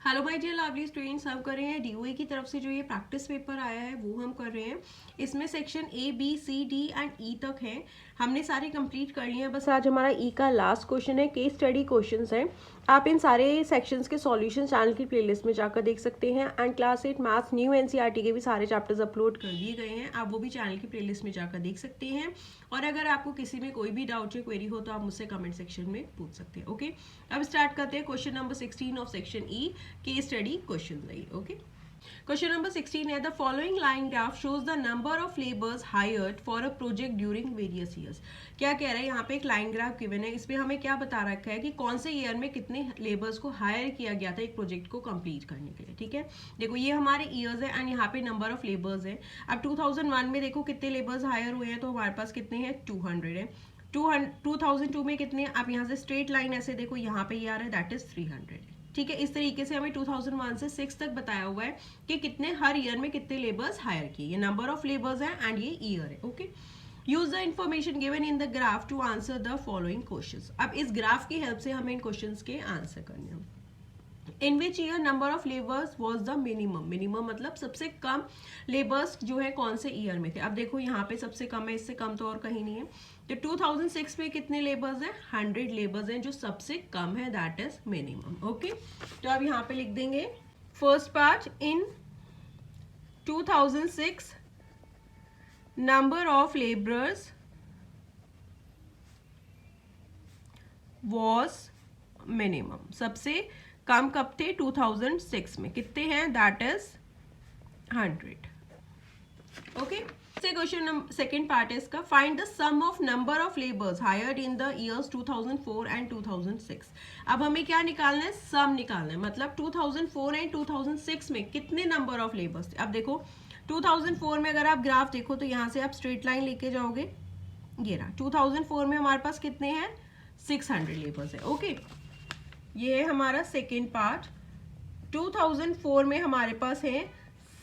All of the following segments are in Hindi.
Hello my dear lovely students, हम कर रहे हैं डीओए की तरफ से जो ये प्रैक्टिस पेपर आया है वो हम कर रहे हैं। इसमें section A B C D and E तक हैं। हमने सारे कंप्लीट कर लिए हैं। बस आज हमारा ई का लास्ट क्वेश्चन है, केस स्टडी क्वेश्चंस हैं। आप इन सारे सेक्शंस के सॉल्यूशन चैनल की प्लेलिस्ट में जाकर देख सकते हैं। And class 8 maths new NCERT के भी सारे चैप्टर्स अपलोड कर दिए गए हैं, आप वो भी चैनल की प्लेलिस्ट में जाकर देख सकते हैं। और अगर आपको किसी में कोई भी डाउट या क्वेरी हो तो आप मुझसे कमेंट सेक्शन में पूछ सकते हैं। ओके, अब स्टार्ट करते हैं question number 16 of section E, case study question रही। ओके, क्वेश्चन नंबर 16 है, the following line graph shows the number of labours hired for a project during various years. क्या कह रहा है, यहाँ पे एक लाइन ग्राफ गिवन है, इसमें हमें क्या बता रखा है कि कौन से ईयर में कितने लेबर्स को हायर किया गया था एक प्रोजेक्ट को कंप्लीट करने के लिए। ठीक है, देखो ये हमारे ईयर्स है एंड यहाँ पे नंबर ऑफ लेबर्स है। अब 2001 में देखो कितने लेबर्स हायर हुए हैं, तो हमारे पास कितने हैं, 200 है। 2002 में कितने, आप यहाँ से स्ट्रेट लाइन ऐसे देखो, यहाँ पे ये आ रहा है, दैट इज 300। ठीक है, इस तरीके से हमें 2001 से 6 तक बताया हुआ है कि कितने हर ईयर में कितने लेबर्स हायर किए। ये नंबर ऑफ लेबर्स है एंड ये ईयर है। Okay, use the information given in the graph to answer the following questions. अब इस ग्राफ की हेल्प से हमें इन क्वेश्चंस के आंसर करने हैं। In which year number of labours was the minimum. Minimum मतलब सबसे कम लेबर्स जो है कौन से ईयर में थे। अब देखो यहाँ पे सबसे कम है, इससे कम तो और कहीं नहीं है। तो 2006 में कितने लेबर्स हैं, 100 लेबर्स हैं, जो सबसे कम है, दैट इज मिनिमम। ओके, तो अब यहाँ पे लिख देंगे first part, in 2006 number of labours was minimum. सबसे कम कब थे, 2006 में। कितने हैं, that is 100। Okay, question second part है इसका, find the sum of number of labours hired in the years 2004 and 2006। अब हमें क्या निकालना है, सम निकालना है। मतलब 2004 एंड 2006 में कितने नंबर ऑफ लेबर्स थे। अब देखो 2004 में अगर आप ग्राफ देखो तो यहाँ से आप स्ट्रेट लाइन लेके जाओगे, ये रहा। 2004 में हमारे पास कितने हैं, 600 लेबर्स है। ओके, ये है हमारा सेकेंड पार्ट। 2004 में हमारे पास है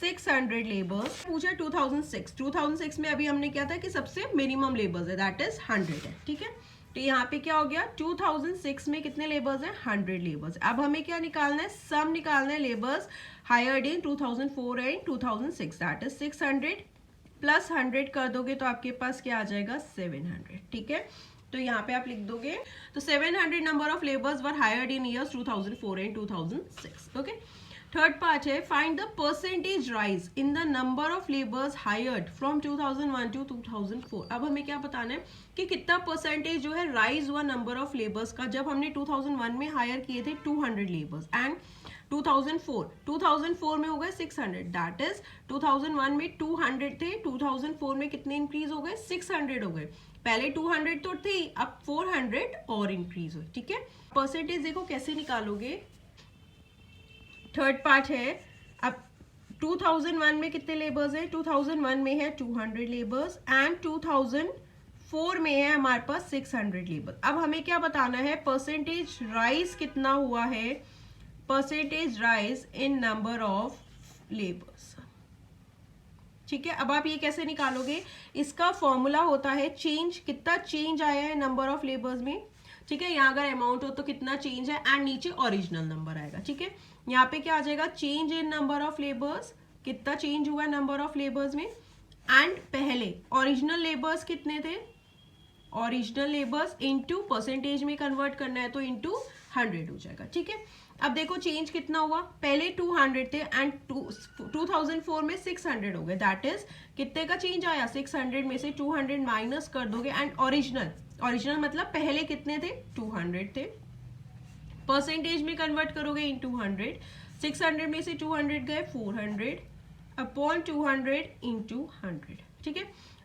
600 लेबर्स। पूछा 2006 में अभी हमने क्या था कि सबसे मिनिमम लेबर्स है, दैट इज 100 है। ठीक है, तो यहाँ पे क्या हो गया, 2006 में कितने लेबर्स हैं, 100 लेबर्स। अब हमें क्या निकालना है, सम निकालना है labours hired in 2004 and 2006, that is 600 plus 100 कर दोगे तो आपके पास क्या आ जाएगा, 700। ठीक है, तो यहाँ पे आप लिख दोगे, तो 700 number of labours were hired in years 2004 and 2006। Okay, third part है, find the percentage rise in the number of labours hired from 2001 to 2004। अब हमें क्या बताना है कि कितना परसेंटेज जो है राइज हुआ नंबर ऑफ लेबर्स का। जब हमने 2001 में हायर किए थे 200 लेबर्स एंड 2004 में हो गए 600, दैट इज 2001 में 200 थे, 2004 में कितने इंक्रीज हो गए, 600 हो गए। पहले 200 तो थी, अब 400 और इंक्रीज हुई। ठीक है, परसेंटेज देखो कैसे निकालोगे। थर्ड पार्ट है, अब 2001 में कितने लेबर्स है, 2001 में है 200 लेबर्स एंड 2004 में है हमारे पास 600 लेबर्स। अब हमें क्या बताना है, परसेंटेज राइज कितना हुआ है, percentage rise in number of labours. ठीक है, अब आप ये कैसे निकालोगे, इसका फॉर्मूला होता है चेंज, कितना चेंज आया है नंबर ऑफ लेबर्स में। ठीक है, यहाँ अगर अमाउंट हो तो कितना चेंज है एंड नीचे ओरिजिनल नंबर आएगा। ठीक है, यहाँ पे क्या आ जाएगा, change in number of labours, कितना चेंज हुआ है नंबर ऑफ लेबर्स में, एंड पहले ओरिजिनल लेबर्स कितने थे, ओरिजिनल लेबर्स इनटू परसेंटेज में कन्वर्ट करना है तो इनटू 100 हो जाएगा। ठीक है, अब देखो चेंज कितना हुआ, पहले 200 थे एंड 2004 में 600 हो गए, दैट इज कितने का चेंज आया, 600 में से 200 माइनस कर दोगे एंड ओरिजिनल मतलब पहले कितने थे, 200 थे, परसेंटेज में कन्वर्ट करोगे इनटू 100, 600 में से 200 गए 400 अपॉन 200 इनटू 100। ठीक है,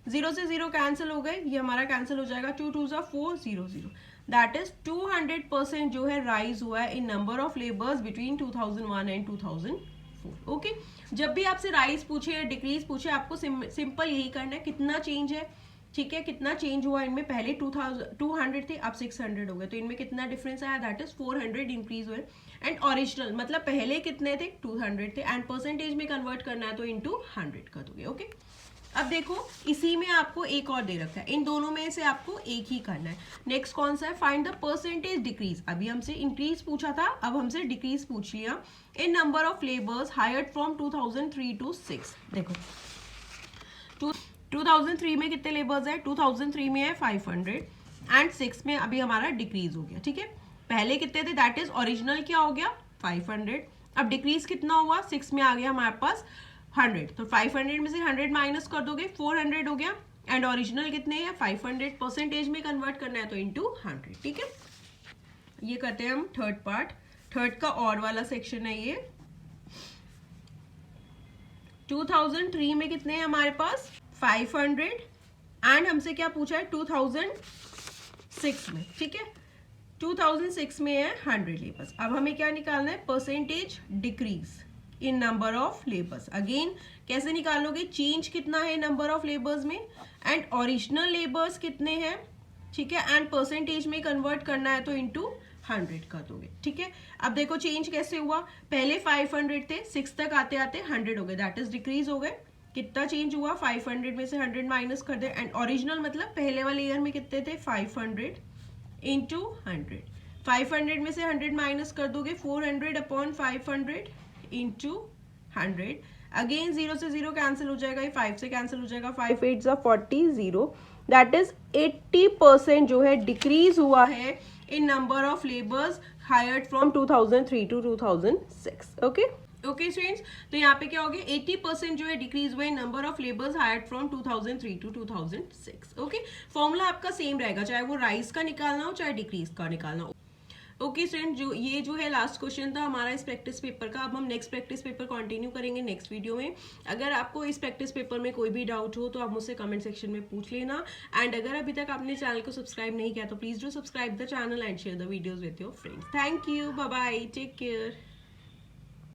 0 से 0 कैंसिल हो गए, ये हमारा कैंसिल हो जाएगा, 2 2 4 0 0, दैट इज 200% जो है राइज हुआ है in number of labours between 2001 and 2004। Okay, जब भी आपसे राइज पूछे या डिक्रीज पूछे, आपको सिंपल यही करना है, कितना चेंज है। ठीक है, कितना चेंज हुआ इनमें, पहले 200 थे, अब 600 हो गए, तो इनमें कितना डिफरेंस आया, दैट इज 400 इंक्रीज हुए। एंड ओरिजिनल मतलब पहले कितने थे, 200 थे, एंड परसेंटेज में कन्वर्ट करना है तो इनटू 100 कर दोगे। ओके, अब देखो इसी में आपको एक और दे रखा है, इन दोनों में से आपको एक ही करना है। नेक्स्ट कौन सा है, फाइंड द परसेंटेज डिक्रीज। अभी हमसे इंक्रीज पूछा था, अब हमसे डिक्रीज पूछ लिया। In number of labours hired from 2003 to 6। देखो 2003 में कितने लेबर्स है, 2003 में है 500 एंड 6 में अभी हमारा डिक्रीज हो गया। ठीक है, पहले कितने थे, दैट इज ओरिजिनल क्या हो गया 500, अब डिक्रीज कितना हुआ 6 में आ गया हमारे पास 100, तो 500 में से 100 माइनस कर दोगे 400 हो गया एंड ओरिजिनल कितने हैं 500, परसेंटेज में कन्वर्ट करना है तो इनटू 100। ठीक है, ये करते हैं हम थर्ड पार्ट, थर्ड का और वाला सेक्शन है ये। 2003 में कितने हैं हमारे पास 500 एंड हमसे क्या पूछा है 2006 में। ठीक है, 2006 में है 100 लेबर्स। अब हमें क्या निकालना है, percentage decrease in number of labours. Again कैसे निकालोगे, चेंज कितना है नंबर ऑफ लेबर्स में एंड ओरिजिनल लेबर्स कितने हैं। ठीक है, एंड परसेंटेज में कन्वर्ट करना है तो इनटू 100 कर दोगे। ठीक है, अब देखो चेंज कैसे हुआ, पहले 500 थे, 6 तक आते आते 100 हो गए, दैट इज डिक्रीज हो गए। कितना चेंज हुआ, 500 में से 100 माइनस कर दे एंड ओरिजिनल मतलब पहले वाले ईयर में कितने थे 500 इंटू 100, 500 में से 100 माइनस कर दोगे 400 अपॉन 500 इंटू 100। अगेन 0 से 0 कैंसिल हो जाएगा, ये 5 से कैंसिल हो जाएगा, 5 8 40 0, दैट इज 80% जो है डिक्रीज हुआ है in number of labours hired from 2003 to 2006। Okay students, तो यहाँ पे क्या हो गया 80% जो है डिक्रीज हुए number of labours hired from 2003 to 2006। Okay, formula आपका सेम रहेगा, चाहे वो राइज का निकालना हो चाहे डिक्रीज का निकालना हो। ओके स्टूडेंट, जो है लास्ट क्वेश्चन था हमारा इस प्रैक्टिस पेपर का। अब हम नेक्स्ट प्रैक्टिस पेपर कंटिन्यू करेंगे नेक्स्ट वीडियो में। अगर आपको इस प्रैक्टिस पेपर में कोई भी डाउट हो तो आप मुझसे कमेंट सेक्शन में पूछ लेना एंड अगर अभी तक आपने चैनल को सब्सक्राइब नहीं किया तो please do subscribe the channel and share the videos with your friends. Thank you, bye bye, take care.